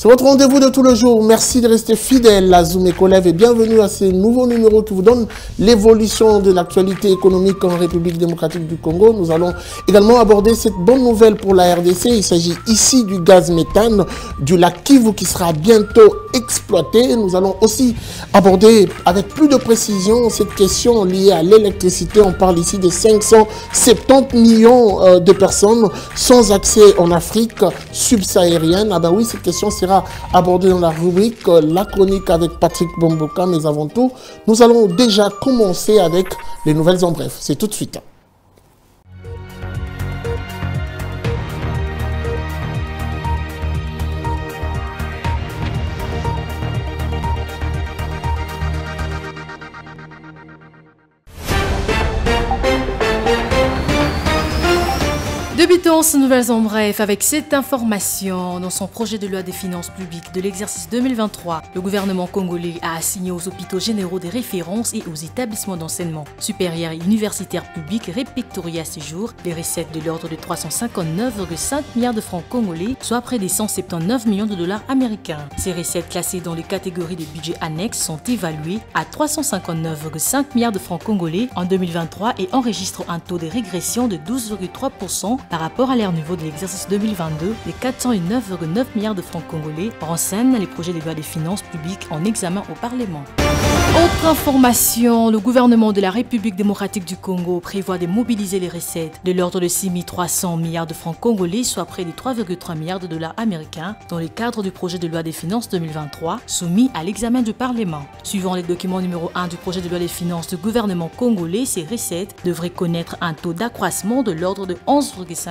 C'est votre rendez-vous de tout le jour. Merci de rester fidèle à Zoom Ecolev et bienvenue à ces nouveaux numéros qui vous donnent l'évolution de l'actualité économique en République démocratique du Congo. Nous allons également aborder cette bonne nouvelle pour la RDC. Il s'agit ici du gaz méthane du lac Kivu qui sera bientôt exploité. Nous allons aussi aborder avec plus de précision cette question liée à l'électricité. On parle ici de 570 millions de personnes sans accès en Afrique subsaharienne. Ah ben oui, cette question sera abordée dans la rubrique La chronique avec Patrick Bomboka. Mais avant tout, nous allons déjà commencer avec les nouvelles en bref. C'est tout de suite. Débutons ces nouvelles en bref avec cette information. Dans son projet de loi des finances publiques de l'exercice 2023, le gouvernement congolais a assigné aux hôpitaux généraux des références et aux établissements d'enseignement supérieur et universitaire public répertoriés à ce jour les recettes de l'ordre de 359,5 milliards de francs congolais, soit près des 179 millions de dollars américains. Ces recettes classées dans les catégories de budget annexes sont évaluées à 359,5 milliards de francs congolais en 2023 et enregistrent un taux de régression de 12,3% par rapport à leur niveau de l'exercice 2022, les 409,9 milliards de francs congolais renseignent les projets de loi des finances publiques en examen au Parlement. Autre information, le gouvernement de la République démocratique du Congo prévoit de mobiliser les recettes de l'ordre de 6 300 milliards de francs congolais, soit près de 3,3 milliards de dollars américains, dans le cadre du projet de loi des finances 2023, soumis à l'examen du Parlement. Suivant les documents numéro 1 du projet de loi des finances du gouvernement congolais, ces recettes devraient connaître un taux d'accroissement de l'ordre de 11,5%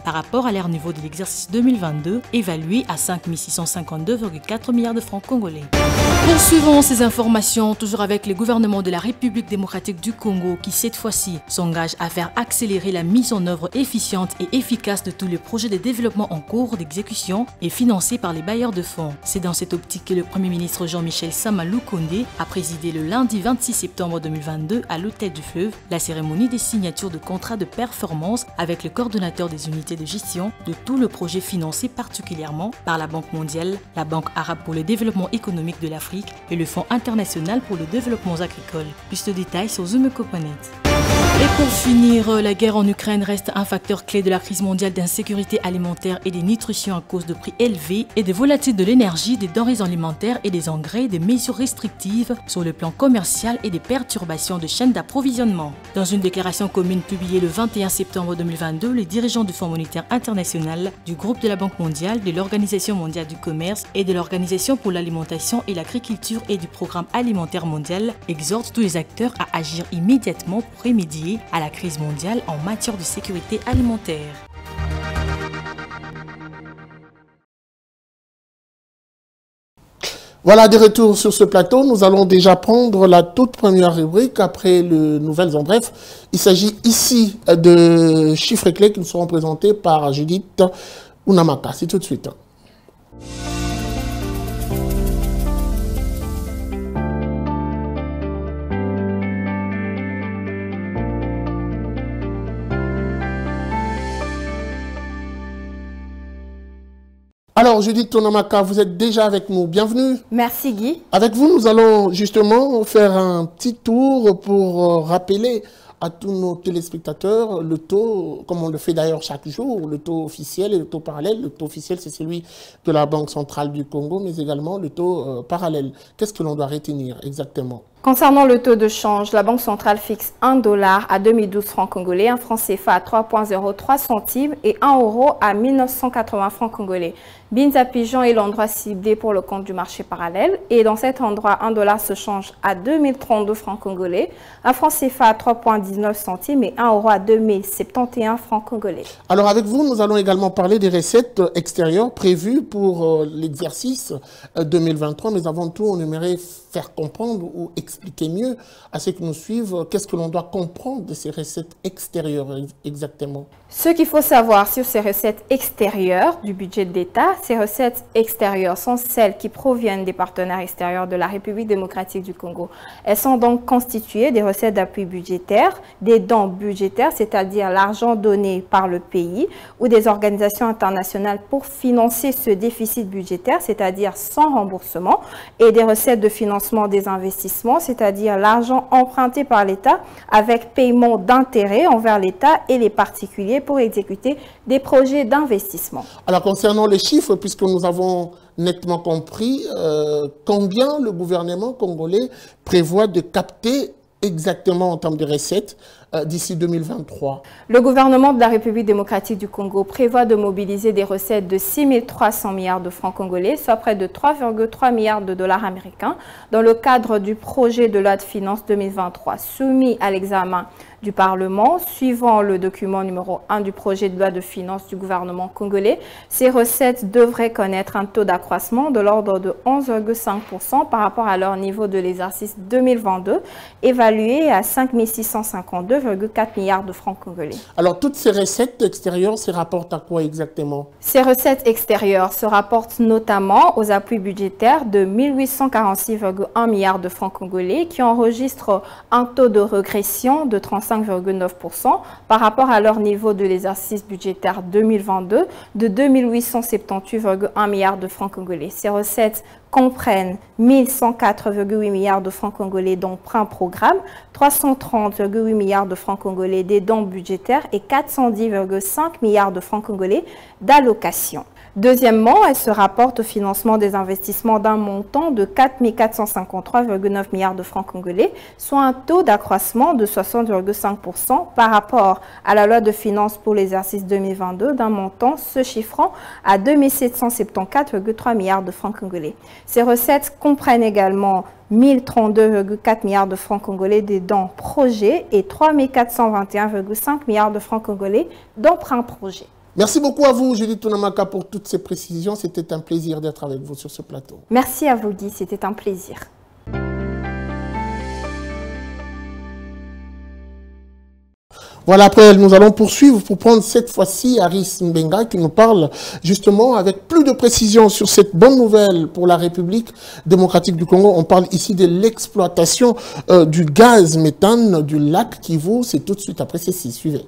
par rapport à leur niveau de l'exercice 2022, évalué à 5 652,4 milliards de francs congolais. Poursuivons ces informations toujours avec les gouvernements de la République démocratique du Congo qui cette fois-ci s'engagent à faire accélérer la mise en œuvre efficiente et efficace de tous les projets de développement en cours d'exécution et financés par les bailleurs de fonds. C'est dans cette optique que le Premier ministre Jean-Michel Sama Lukonde a présidé le lundi 26 septembre 2022 à l'Hôtel du Fleuve la cérémonie des signatures de contrats de performance avec le coordonnateur des unités de gestion de tout le projet financé particulièrement par la Banque mondiale, la Banque arabe pour le développement économique de l'Afrique et le Fonds international pour le développement agricole. Plus de détails sur Zoom.net. Et pour finir, la guerre en Ukraine reste un facteur clé de la crise mondiale d'insécurité alimentaire et des nutritions à cause de prix élevés et des volatilités de l'énergie, des denrées alimentaires et des engrais, des mesures restrictives sur le plan commercial et des perturbations de chaînes d'approvisionnement. Dans une déclaration commune publiée le 21 septembre 2022, les dirigeants du Fonds monétaire international, du groupe de la Banque mondiale, de l'Organisation mondiale du commerce et de l'Organisation pour l'alimentation et l'agriculture et du Programme alimentaire mondial exhortent tous les acteurs à agir immédiatement pour remédier à la crise mondiale en matière de sécurité alimentaire. Voilà, des retours sur ce plateau. Nous allons déjà prendre la toute première rubrique après les nouvelles en bref. Il s'agit ici de chiffres clés qui nous seront présentés par Judith Unamaka. C'est tout de suite. Alors, Judith Tonamaka, vous êtes déjà avec nous. Bienvenue. Merci Guy. Avec vous, nous allons justement faire un petit tour pour rappeler à tous nos téléspectateurs le taux, comme on le fait d'ailleurs chaque jour, le taux officiel et le taux parallèle. Le taux officiel, c'est celui de la Banque centrale du Congo, mais également le taux parallèle. Qu'est-ce que l'on doit retenir exactement ? Concernant le taux de change, la Banque centrale fixe 1 dollar à 2012 francs congolais, un franc CFA à 3,03 centimes et 1 euro à 1980 francs congolais. Binza Pigeon est l'endroit ciblé pour le compte du marché parallèle. Et dans cet endroit, 1 dollar se change à 2032 francs congolais, un franc CFA à 3,19 centimes et 1 euro à 2071 francs congolais. Alors avec vous, nous allons également parler des recettes extérieures prévues pour l'exercice 2023. Mais avant tout, on aimerait faire comprendre ou expliquer expliquer mieux à ceux qui nous suivent qu'est-ce que l'on doit comprendre de ces recettes extérieures exactement? Ce qu'il faut savoir sur ces recettes extérieures du budget de l'État, ces recettes extérieures sont celles qui proviennent des partenaires extérieurs de la République démocratique du Congo. Elles sont donc constituées des recettes d'appui budgétaire, des dons budgétaires, c'est-à-dire l'argent donné par le pays ou des organisations internationales pour financer ce déficit budgétaire, c'est-à-dire sans remboursement, et des recettes de financement des investissements, c'est-à-dire l'argent emprunté par l'État avec paiement d'intérêts envers l'État et les particuliers pour exécuter des projets d'investissement. Alors concernant les chiffres, puisque nous avons nettement compris combien le gouvernement congolais prévoit de capter exactement en termes de recettes d'ici 2023. Le gouvernement de la République démocratique du Congo prévoit de mobiliser des recettes de 6 300 milliards de francs congolais, soit près de 3,3 milliards de dollars américains, dans le cadre du projet de loi de finances 2023 soumis à l'examen du Parlement. Suivant le document numéro 1 du projet de loi de finances du gouvernement congolais, ces recettes devraient connaître un taux d'accroissement de l'ordre de 11,5% par rapport à leur niveau de l'exercice 2022, évalué à 5 652,4 milliards de francs congolais. Alors, toutes ces recettes extérieures se rapportent à quoi exactement? Ces recettes extérieures se rapportent notamment aux appuis budgétaires de 1846,1 milliards de francs congolais qui enregistrent un taux de régression de 35,9% par rapport à leur niveau de l'exercice budgétaire 2022 de 2878,1 milliards de francs congolais. Ces recettes comprennent 1104,8 milliards de francs congolais d'emprunts programme, 330,8 milliards de francs congolais des dons budgétaires et 410,5 milliards de francs congolais d'allocations. Deuxièmement, elle se rapporte au financement des investissements d'un montant de 4 453,9 milliards de francs congolais, soit un taux d'accroissement de 60,5% par rapport à la loi de finances pour l'exercice 2022 d'un montant se chiffrant à 2 774,3 milliards de francs congolais. Ces recettes comprennent également 1032,4 milliards de francs congolais des dons projets et 3 421,5 milliards de francs congolais d'emprunts projets. Merci beaucoup à vous, Judith Tunamaka, pour toutes ces précisions. C'était un plaisir d'être avec vous sur ce plateau. Merci à vous, Guy. C'était un plaisir. Voilà, après, nous allons poursuivre pour prendre cette fois-ci Aris Mbenga qui nous parle justement avec plus de précision sur cette bonne nouvelle pour la République démocratique du Congo. On parle ici de l'exploitation du gaz méthane du lac Kivu. C'est tout de suite après ceci. Suivez.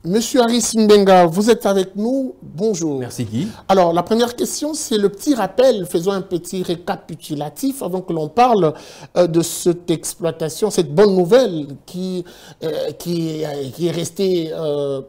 Monsieur Aris Mbenga, vous êtes avec nous. Bonjour. Merci Guy. Alors, la première question, c'est le petit rappel. Faisons un petit récapitulatif avant que l'on parle de cette exploitation, cette bonne nouvelle qui est restée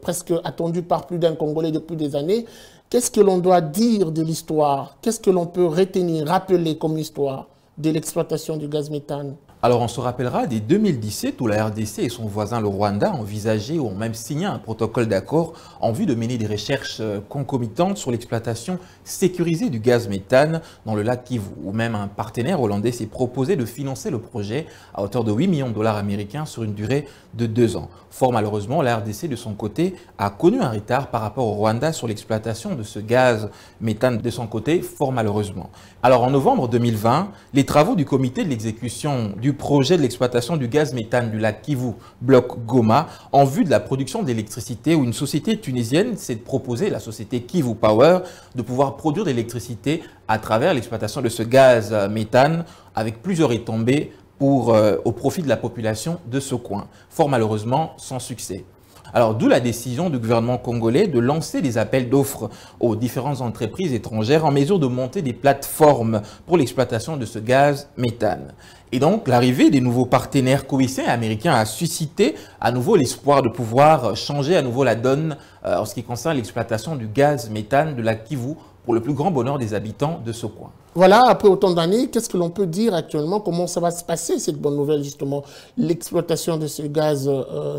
presque attendue par plus d'un Congolais depuis des années. Qu'est-ce que l'on doit dire de l'histoire? Qu'est-ce que l'on peut retenir, rappeler comme histoire de l'exploitation du gaz méthane? Alors, on se rappellera dès 2017 où la RDC et son voisin le Rwanda envisageaient ou ont même signé un protocole d'accord en vue de mener des recherches concomitantes sur l'exploitation sécurisée du gaz méthane dans le lac Kivu, où même un partenaire hollandais s'est proposé de financer le projet à hauteur de 8 millions de dollars américains sur une durée de 2 ans. Fort malheureusement, la RDC de son côté a connu un retard par rapport au Rwanda sur l'exploitation de ce gaz méthane de son côté, fort malheureusement. Alors en novembre 2020, les travaux du comité de l'exécution du projet de l'exploitation du gaz méthane du lac Kivu, bloc Goma, en vue de la production d'électricité où une société tunisienne s'est proposée, la société Kivu Power, de pouvoir produire de l'électricité à travers l'exploitation de ce gaz méthane avec plusieurs retombées au profit de la population de ce coin. Fort malheureusement, sans succès. Alors, d'où la décision du gouvernement congolais de lancer des appels d'offres aux différentes entreprises étrangères en mesure de monter des plateformes pour l'exploitation de ce gaz méthane. Et donc, l'arrivée des nouveaux partenaires coïciens et américains a suscité à nouveau l'espoir de pouvoir changer à nouveau la donne en ce qui concerne l'exploitation du gaz méthane de la Kivu pour le plus grand bonheur des habitants de ce coin. Voilà, après autant d'années, qu'est-ce que l'on peut dire actuellement? Comment ça va se passer, cette bonne nouvelle, justement, l'exploitation de ce gaz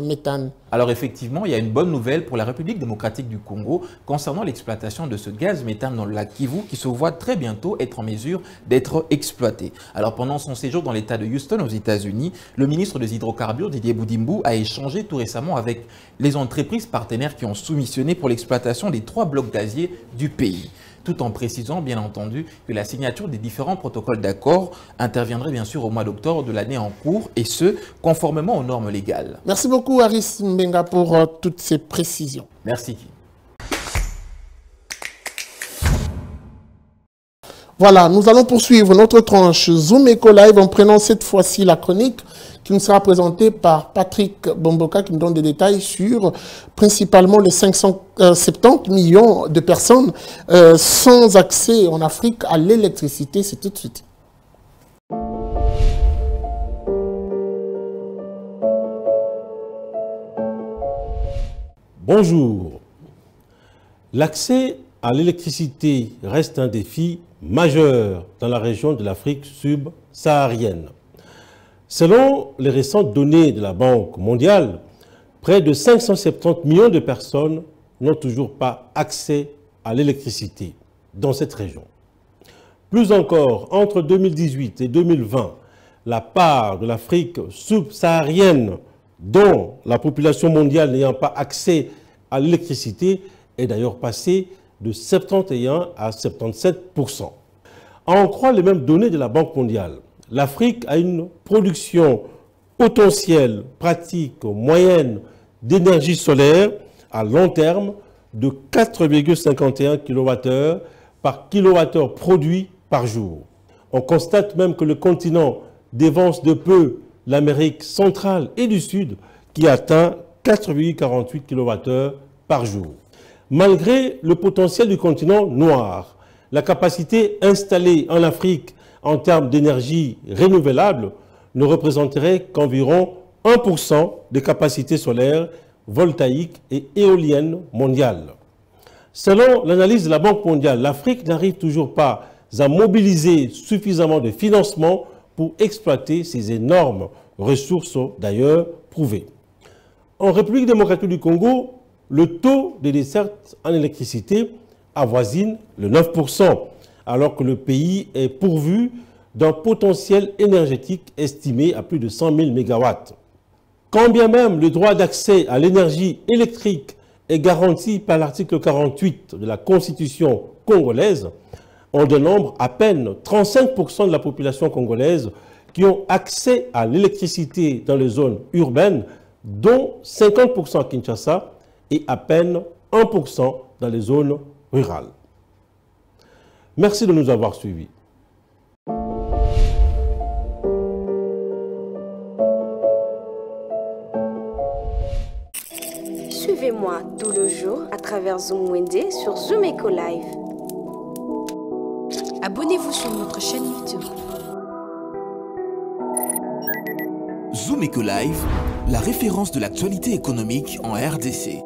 méthane? Alors effectivement, il y a une bonne nouvelle pour la République démocratique du Congo concernant l'exploitation de ce gaz méthane dans le lac Kivu qui se voit très bientôt être en mesure d'être exploité. Alors pendant son séjour dans l'État de Houston aux États-Unis, le ministre des Hydrocarbures, Didier Boudimbu, a échangé tout récemment avec les entreprises partenaires qui ont soumissionné pour l'exploitation des 3 blocs gaziers du pays, tout en précisant bien entendu que la signature des différents protocoles d'accord interviendrait bien sûr au mois d'octobre de l'année en cours, et ce, conformément aux normes légales. Merci beaucoup Aris Mbenga pour toutes ces précisions. Merci. Voilà, nous allons poursuivre notre tranche Zoom Eco Live en prenant cette fois-ci la chronique qui nous sera présentée par Patrick Bomboka qui nous donne des détails sur principalement les 570 millions de personnes sans accès en Afrique à l'électricité. C'est tout de suite. Bonjour. L'accès à l'électricité reste un défi majeur dans la région de l'Afrique subsaharienne. Selon les récentes données de la Banque mondiale, près de 570 millions de personnes n'ont toujours pas accès à l'électricité dans cette région. Plus encore, entre 2018 et 2020, la part de l'Afrique subsaharienne dont la population mondiale n'ayant pas accès à l'électricité est d'ailleurs passée de 71 à 77%. À en croire les mêmes données de la Banque mondiale, l'Afrique a une production potentielle pratique moyenne d'énergie solaire à long terme de 4,51 kWh par kWh produit par jour. On constate même que le continent dévance de peu l'Amérique centrale et du Sud qui atteint 4,48 kWh par jour. Malgré le potentiel du continent noir, la capacité installée en Afrique en termes d'énergie renouvelable ne représenterait qu'environ 1% des capacités solaires, voltaïques et éoliennes mondiales. Selon l'analyse de la Banque mondiale, l'Afrique n'arrive toujours pas à mobiliser suffisamment de financement pour exploiter ces énormes ressources d'ailleurs prouvées. En République démocratique du Congo, le taux de desserte en électricité avoisine le 9%, alors que le pays est pourvu d'un potentiel énergétique estimé à plus de 100 000 MW. Quand bien même le droit d'accès à l'énergie électrique est garanti par l'article 48 de la Constitution congolaise, on dénombre à peine 35% de la population congolaise qui ont accès à l'électricité dans les zones urbaines, dont 50% à Kinshasa et à peine 1% dans les zones rurales. Merci de nous avoir suivis. Suivez-moi tout le jour à travers Zoom Wende sur Zoom Eco Live. Abonnez-vous sur notre chaîne YouTube. Zoom Eco Live, la référence de l'actualité économique en RDC.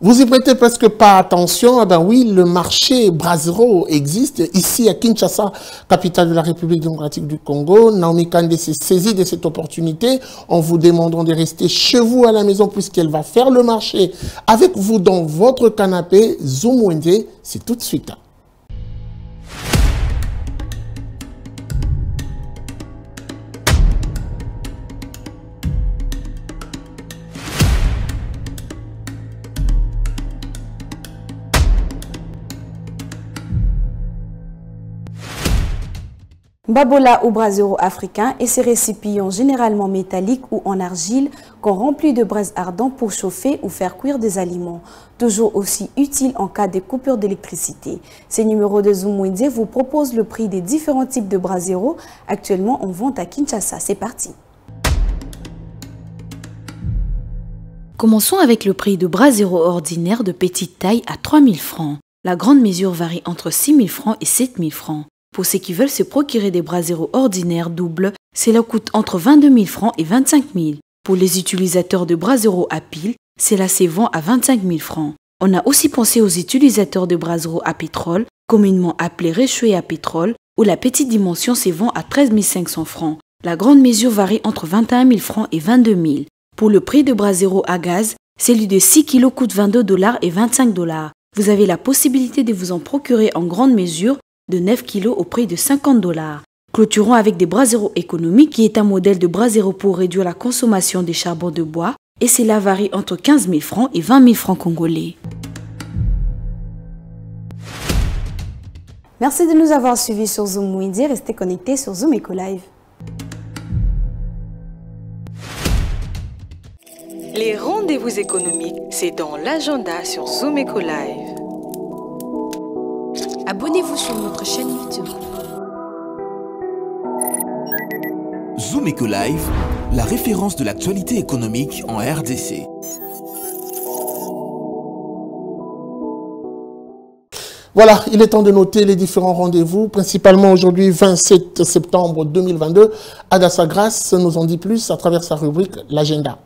Vous y prêtez presque pas attention. Ah ben oui, le marché Brasero existe ici à Kinshasa, capitale de la République démocratique du Congo. Naomi Kandé s'est saisie de cette opportunité en vous demandant de rester chez vous à la maison puisqu'elle va faire le marché avec vous dans votre canapé. Zoom Wende, c'est tout de suite. Babola ou brasero africain est ces récipients généralement métalliques ou en argile qu'on remplit de braises ardentes pour chauffer ou faire cuire des aliments, toujours aussi utile en cas de coupure d'électricité. Ces numéros de Zoom Wende vous proposent le prix des différents types de brasero actuellement en vente à Kinshasa. C'est parti. Commençons avec le prix de brasero ordinaire de petite taille à 3 000 francs. La grande mesure varie entre 6 000 francs et 7 000 francs. Pour ceux qui veulent se procurer des braseros ordinaires doubles, cela coûte entre 22 000 francs et 25 000. Pour les utilisateurs de braseros à pile, Cela se vend à 25 000 francs. On a aussi pensé aux utilisateurs de brasseries à pétrole, communément appelés réchauffés à pétrole, où la petite dimension se vend à 13 500 francs. La grande mesure varie entre 21 000 francs et 22 000. Pour le prix de brasero à gaz, celui de 6 kg coûte 22 $ et 25 $. Vous avez la possibilité de vous en procurer en grande mesure de 9 kg au prix de 50 $. Clôturons avec des braseros économiques qui est un modèle de brasero pour réduire la consommation des charbons de bois et cela varie entre 15 000 francs et 20 000 francs congolais. Merci de nous avoir suivis sur Zoom Midi. Restez connectés sur Zoom Eco Live. Les rendez-vous économiques, c'est dans l'agenda sur Zoom Eco Live. Abonnez-vous sur notre chaîne YouTube. Zoom Eco Live, la référence de l'actualité économique en RDC. Voilà, il est temps de noter les différents rendez-vous, principalement aujourd'hui 27 septembre 2022. Adassa Grasse nous en dit plus à travers sa rubrique L'Agenda.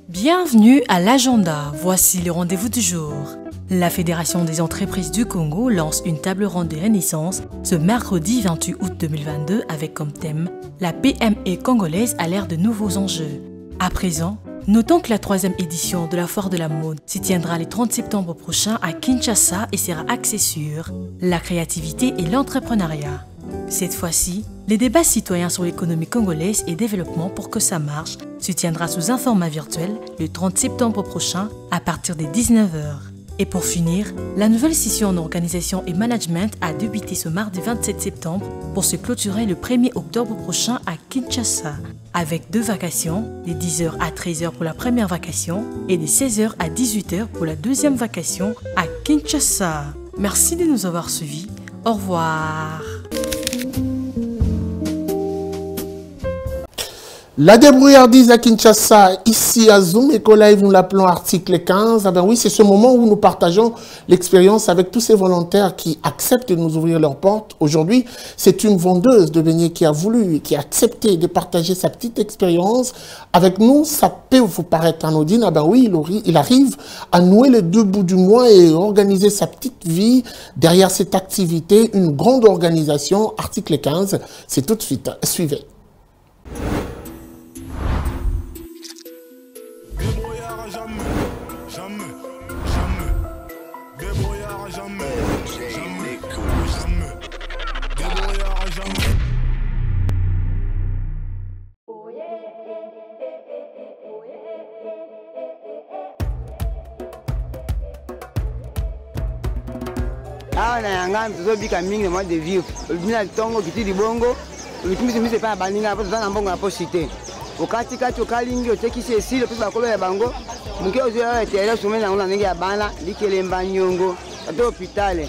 Bienvenue à l'agenda, voici le rendez-vous du jour. La Fédération des entreprises du Congo lance une table ronde de renaissance ce mercredi 28 août 2022 avec comme thème « La PME congolaise à l'ère de nouveaux enjeux ». À présent, notons que la 3e édition de la Foire de la mode s'y tiendra le 30 septembre prochain à Kinshasa et sera axée sur la créativité et l'entrepreneuriat. Cette fois-ci, les débats citoyens sur l'économie congolaise et développement pour que ça marche se tiendra sous un format virtuel le 30 septembre prochain à partir des 19 h. Et pour finir, la nouvelle session en organisation et management a débuté ce mardi 27 septembre pour se clôturer le 1er octobre prochain à Kinshasa, avec 2 vacations, de 10 h à 13 h pour la première vacation et de 16 h à 18 h pour la deuxième vacation à Kinshasa. Merci de nous avoir suivis. Au revoir. La débrouillardise à Kinshasa, ici à Zoom Eco Live, nous l'appelons article 15. Ah ben oui, c'est ce moment où nous partageons l'expérience avec tous ces volontaires qui acceptent de nous ouvrir leurs portes. Aujourd'hui, c'est une vendeuse de beignets qui a voulu, qui a accepté de partager sa petite expérience avec nous. Ça peut vous paraître anodine. Ah ben oui, il arrive à nouer les 2 bouts du mois et organiser sa petite vie derrière cette activité. Une grande organisation, article 15. C'est tout de suite. Suivez. awa na yanga tozobika mingi na mois de vivre olibina litongo kiti libongo olitumbisi epai ya baninga po toza na mbongo na posi te okatikati okalingi otekisi esili opesi bakolo ya bango moke ozoya etere somene yango na ndenge ya bana likelemba nyongo ata hopitale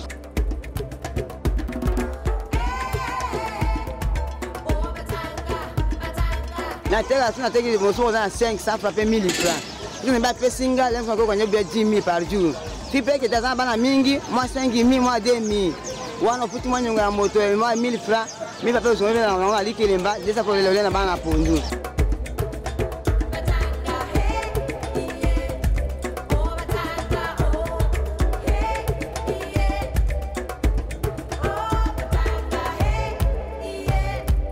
nateka so nateki liboso oza na 500 francs pe 1000 francs soki ba pesinga lengo ko kanya bia 10 000 par jour si pe ke taza bana mingi moi 5 000 moi 2 000 wana futi mwa nyongo ya moto moi 1000 francs mi pa pe so na ngala likelemba desa ko lelo na bana pondu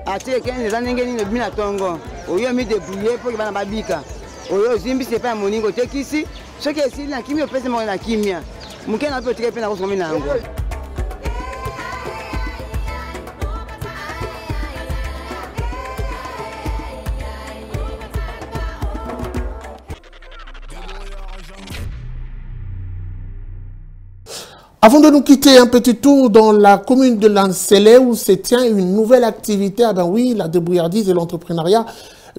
ate kenze za ndenge nini bina tongo oyo mi débrouiller pour que bana babika oyo zimbi c'est pas moningo tekisi soki esili na kimia opese mo na kimia muke na pe pe na kosoma na ngo Avant de nous quitter, un petit tour dans la commune de Lancelé où se tient une nouvelle activité. Ah ben oui, la débrouillardise et l'entrepreneuriat.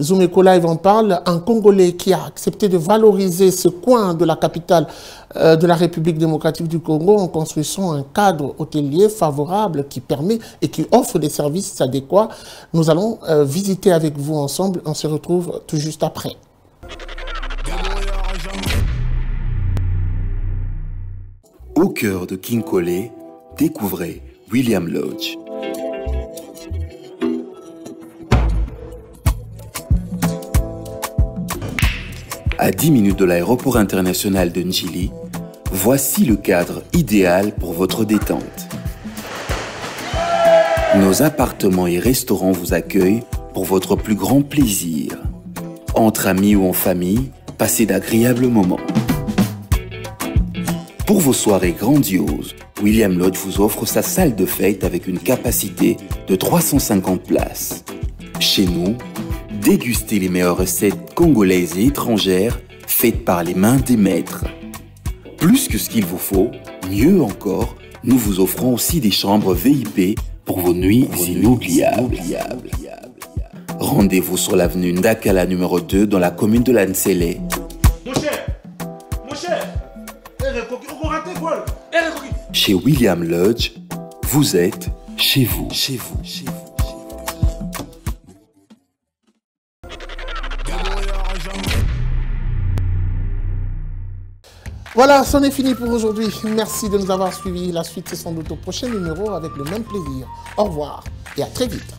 Zoom Eco Live en parle. Un Congolais qui a accepté de valoriser ce coin de la capitale de la République démocratique du Congo en construisant un cadre hôtelier favorable qui permet et qui offre des services adéquats. Nous allons visiter avec vous ensemble. On se retrouve tout juste après. Au cœur de Kinkole, découvrez William Lodge. À 10 minutes de l'aéroport international de Njili, voici le cadre idéal pour votre détente. Nos appartements et restaurants vous accueillent pour votre plus grand plaisir. Entre amis ou en famille, passez d'agréables moments. Pour vos soirées grandioses, William Lodge vous offre sa salle de fête avec une capacité de 350 places. Chez nous, dégustez les meilleures recettes congolaises et étrangères faites par les mains des maîtres. Plus que ce qu'il vous faut, mieux encore, nous vous offrons aussi des chambres VIP pour vos nuits inoubliables. Rendez-vous sur l'avenue Ndakala numéro 2 dans la commune de Lansele. Mon cher, Chez William Lodge, vous êtes chez vous. Voilà, c'en est fini pour aujourd'hui. Merci de nous avoir suivis. La suite, c'est sans doute au prochain numéro avec le même plaisir. Au revoir et à très vite.